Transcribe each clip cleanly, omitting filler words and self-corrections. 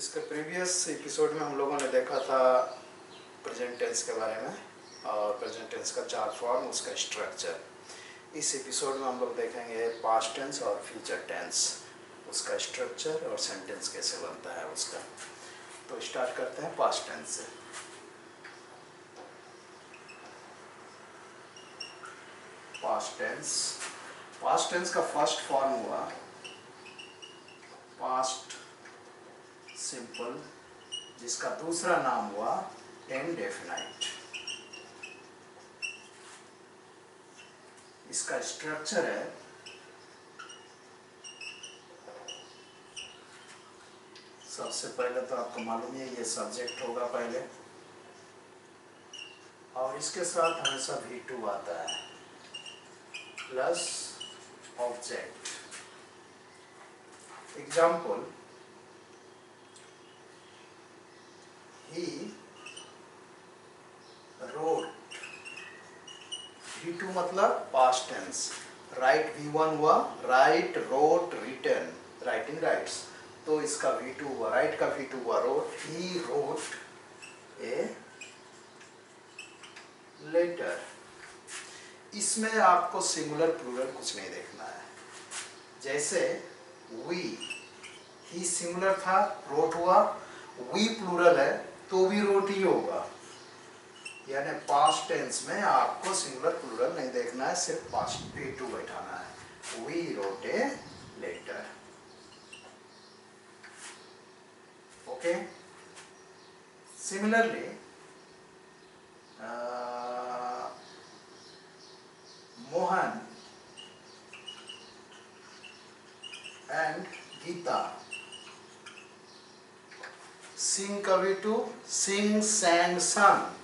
इसके previous episode में हम लोगों ने देखा था प्रेजेंट टेंस के बारे में और प्रेजेंट टेंस का चार फॉर्म, उसका स्ट्रक्चर। इस एपिसोड में हम लोग देखेंगे पास्ट टेंस और फ्यूचर टेंस, उसका स्ट्रक्चर और सेंटेंस कैसे बनता है उसका। तो स्टार्ट करते हैं पास्ट टेंस से। पास्ट टेंस का फर्स्ट फॉर्म हुआ पास्ट सिंपल, जिसका दूसरा नाम हुआ इंडेफिनाइट। इसका स्ट्रक्चर है सबसे पहले तो आपको मालूम है ये सब्जेक्ट होगा पहले, और इसके साथ हमेशा V2 आता है plus object. Example, he wrote। V2 मतलब पास्ट टेंस, राइट V1 हुआ right, wrote written, writing writes, तो इसका V2 हुआ, राइट का V2 हुआ रोट। he wrote a letter. इसमें आपको सिंगुलर प्लूरल कुछ नहीं देखना है। जैसे we, ही सिंगुलर था, रोट हुआ, we प्लूरल है तो भी रोट ही होगा। यानी पास्ट टेंस में आपको सिंगुलर प्लूरल नहीं देखना है, सिर्फ पास्ट V2 बैठाना है। we wrote a letter। Okay. Similarly Mohan and Geeta. Sing का V2 sing, sang, sung.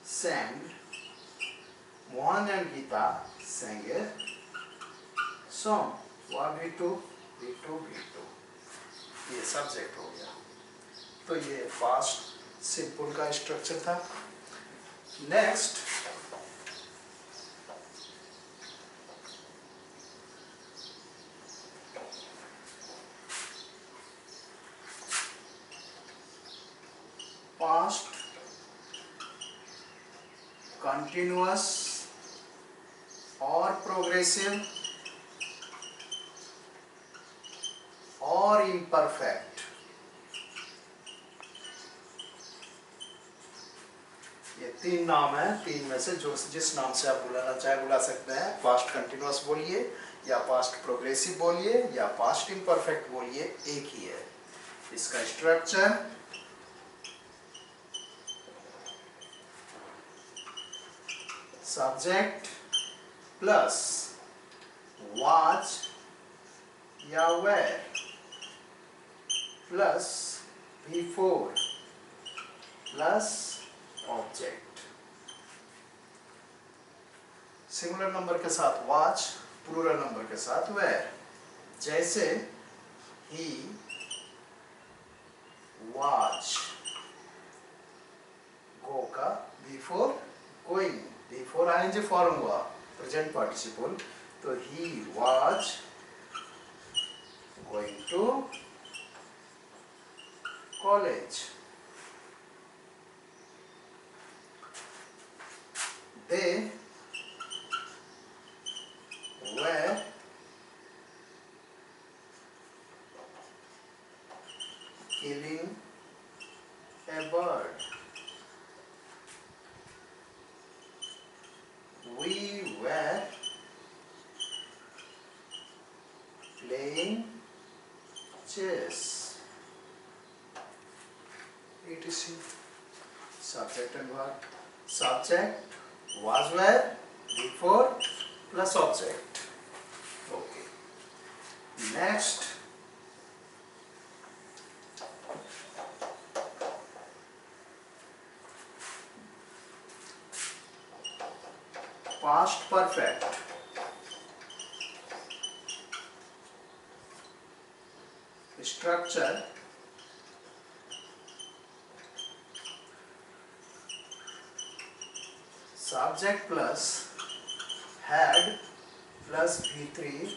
sang, Mohan and Geeta sang a song। V2 V2 V2, ये सब्जेक्ट हो गया। तो ये पास्ट सिंपल का स्ट्रक्चर था। नेक्स्ट पास्ट कंटिन्यूअस और प्रोग्रेसिव और इम्परफेक्ट। ये तीन नाम है, तीन में से जो जिस नाम से आप बुलाना चाहे बुला सकते हैं। पास्ट कंटिन्यूअस बोलिए, या पास्ट प्रोग्रेसिव बोलिए, या पास्ट इम्परफेक्ट बोलिए, एक ही है। इसका स्ट्रक्चर सब्जेक्ट प्लस वॉच या were plus V4 plus object. Singular number के साथ वॉच, प्लूरल नंबर के साथ वेयर। जैसे ही वॉच, गो का V4 going, V4 ING form हुआ प्रेजेंट पार्टिसिपल, तो he watch going to college. They were killing a bird। We were playing chess, etc. Subject and verb। Subject was, were, before plus object। Okay। Next past perfect। Structure subject plus had plus V3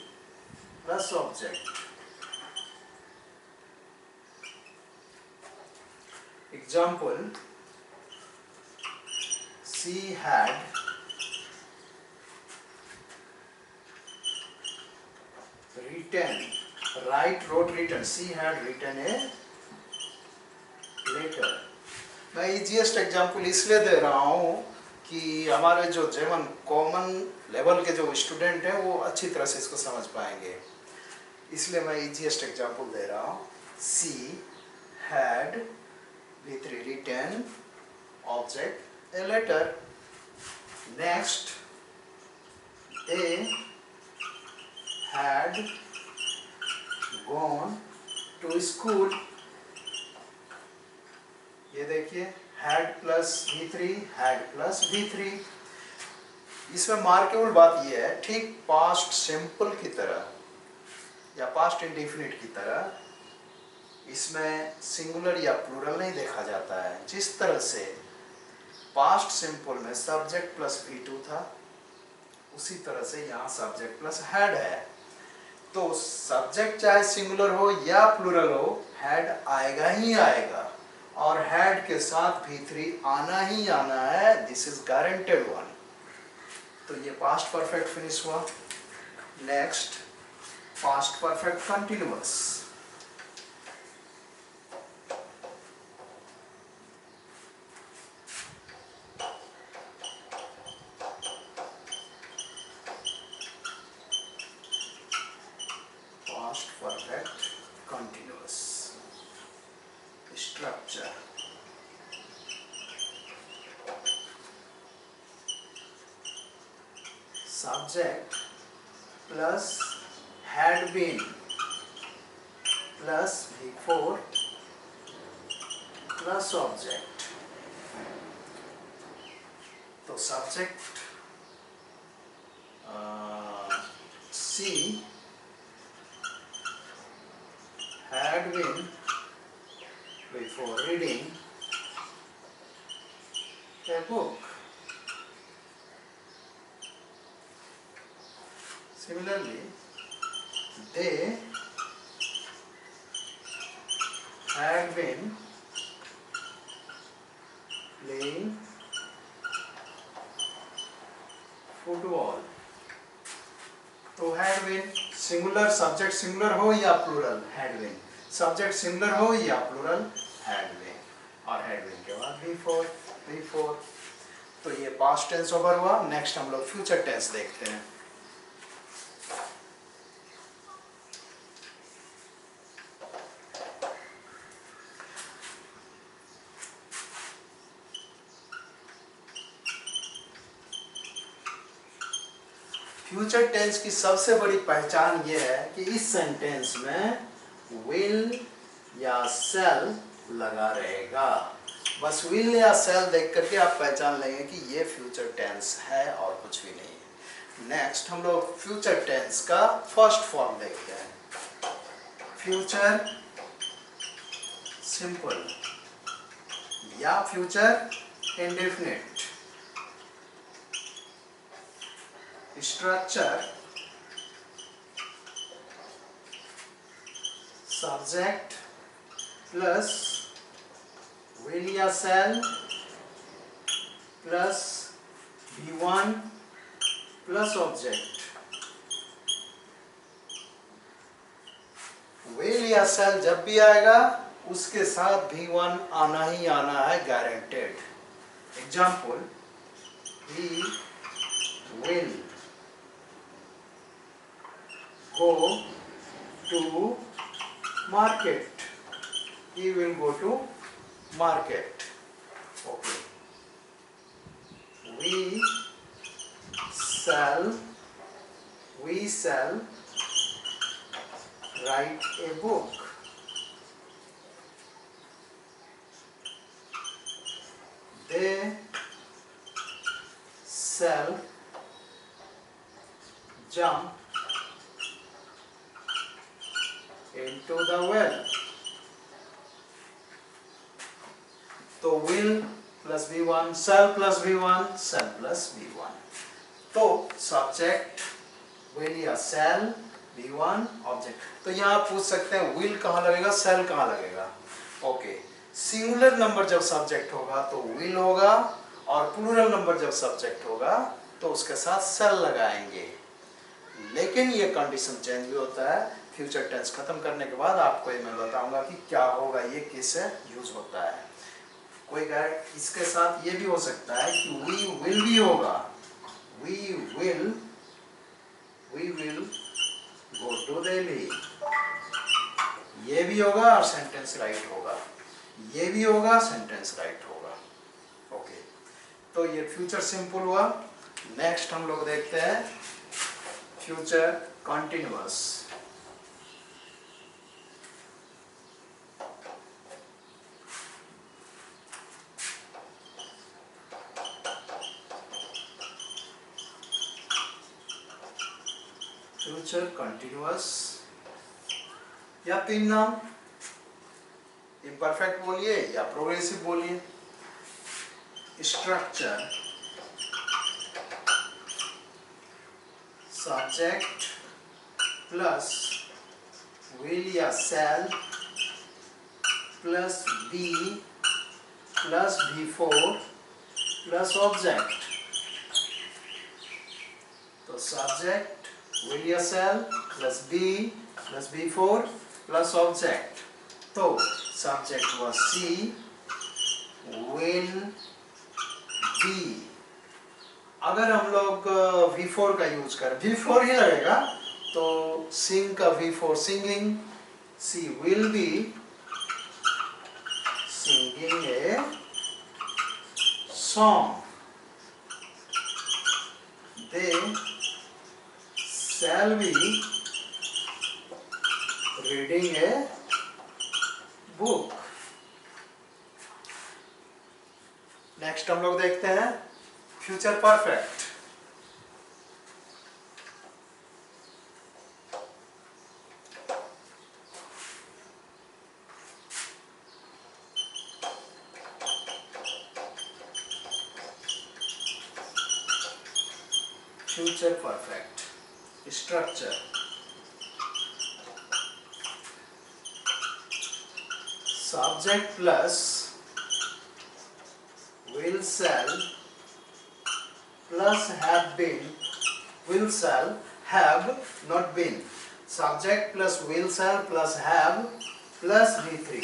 plus object। एग्जाम्पल, she had written, wrote written, she had written a letter. मैं easiest example इसलिए दे रहा हूँ कि हमारे जो जेवन common level के जो स्टूडेंट हैं वो अच्छी तरह से इसको समझ पाएंगे, इसलिए मैं इजीएस्ट एग्जाम्पल दे रहा हूँ। She had with written object a letter. Next, they had gone to school. ये देखिए had plus V3, had plus V3। इसमें मार्केबल बात ये है, ठीक पास्ट सिंपल की तरह या पास्ट इंडेफिनिट की तरह इसमें सिंगुलर या प्लूरल नहीं देखा जाता है। जिस तरह से पास्ट सिंपल में सब्जेक्ट प्लस V2 था, उसी तरह से यहाँ सब्जेक्ट प्लस हैड है। तो सब्जेक्ट चाहे सिंगुलर हो या प्लूरल हो, हैड आएगा ही आएगा, और हैड के साथ V3 आना ही आना है। This is guaranteed one. तो ये पास्ट परफेक्ट फिनिश हुआ। Next, past perfect continuous. Past perfect continuous structure. Subject plus had been plus V4 plus object। तो subject C had been before reading a book। Similarly, they had been playing football। तो had been singular, subject singular हो या plural, had been, subject singular हो या plural, had been, और had been के बाद V4। तो ये पास्ट टेंस ओवर हुआ। नेक्स्ट हम लोग फ्यूचर टेंस देखते हैं। फ्यूचर टेंस की सबसे बड़ी पहचान यह है कि इस सेंटेंस में विल या शैल लगा रहेगा। बस विल या शैल देख करके आप पहचान लेंगे कि ये फ्यूचर टेंस है और कुछ भी नहीं है। नेक्स्ट हम लोग फ्यूचर टेंस का फर्स्ट फॉर्म देखते हैं। फ्यूचर सिंपल या future indefinite. Structure subject plus will या shall plus V1 plus object. Will या शैल जब भी आएगा उसके साथ V1 आना ही आना है, guaranteed. Example, he will go to market। He will go to market। Okay। We shall write a book। They shall jump into the well। तो will plus V1, shall plus V1, shall plus V1। तो subject will या shall, V1 object. तो यहाँ आप पूछ सकते हैं will कहाँ लगेगा, shall कहाँ लगेगा। ओके, सिंगुलर नंबर जब सब्जेक्ट होगा तो विल होगा, और प्लूरल नंबर जब सब्जेक्ट होगा तो उसके साथ सेल लगाएंगे। लेकिन ये कंडीशन चेंज भी होता है। फ्यूचर टेंस खत्म करने के बाद आपको ये मैं बताऊंगा कि क्या होगा, ये कैसे यूज होता है। कोई इसके साथ ये भी हो सकता है कि वी विल भी होगा, we will go to Delhi, ये भी होगा और सेंटेंस राइट होगा, ये भी होगा, सेंटेंस राइट होगा। ओके, तो ये फ्यूचर सिंपल हुआ। नेक्स्ट हम लोग देखते हैं फ्यूचर कंटिन्यूअस। फ्यूचर कंटिन्यूअस या 3 नाम, इम्परफेक्ट बोलिए या प्रोग्रेसिव बोलिए। स्ट्रक्चर, सब्जेक्ट प्लस विल या shall plus be plus V four plus object. तो सब्जेक्ट विल या shall plus V four plus object. तो सब्जेक्ट हुआ सी, विल बी। अगर हम लोग V4 का यूज करें, V4 ही लगेगा, तो सिंग का V4 singing, she will be singing a song, they shall be reading a book। Next हम लोग देखते हैं future perfect. Future perfect structure, subject plus will shall plus have been, will shall have not been, subject plus will shall plus have plus V3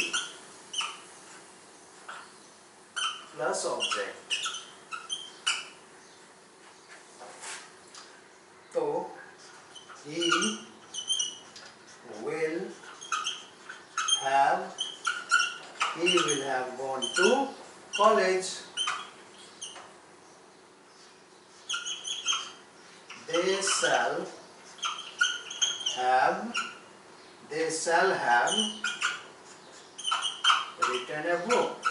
plus object। तो he will have gone to college, they shall have written a book।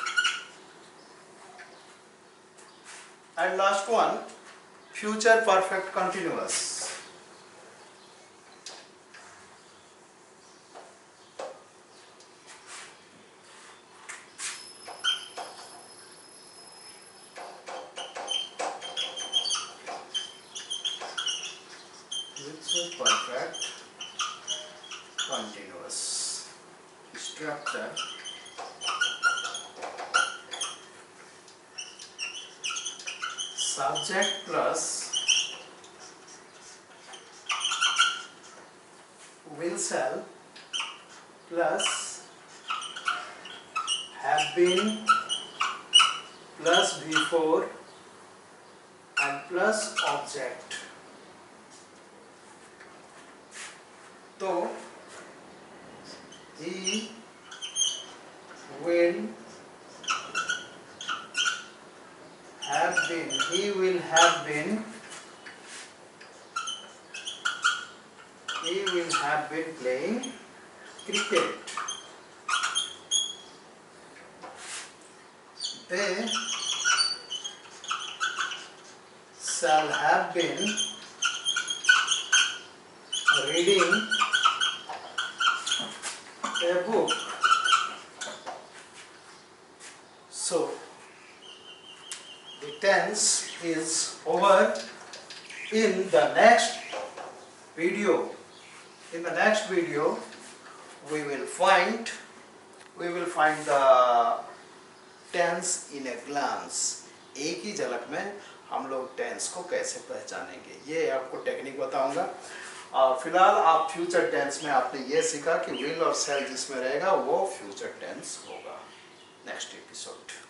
And last one, future perfect continuous। Future perfect continuous structure, subject plus will shall plus have been plus before and plus object। तो he will have been playing cricket, they shall have been reading a book। So the tense is over। In the next video we will find we will find the tense in a glance. एक ही झलक में हम लोग tense को कैसे पहचानेंगे, ये आपको टेक्निक बताऊंगा। फिलहाल आप फ्यूचर टेंस में आपने ये सीखा कि विल और शैल जिसमें रहेगा वो फ्यूचर टेंस होगा। Next episode.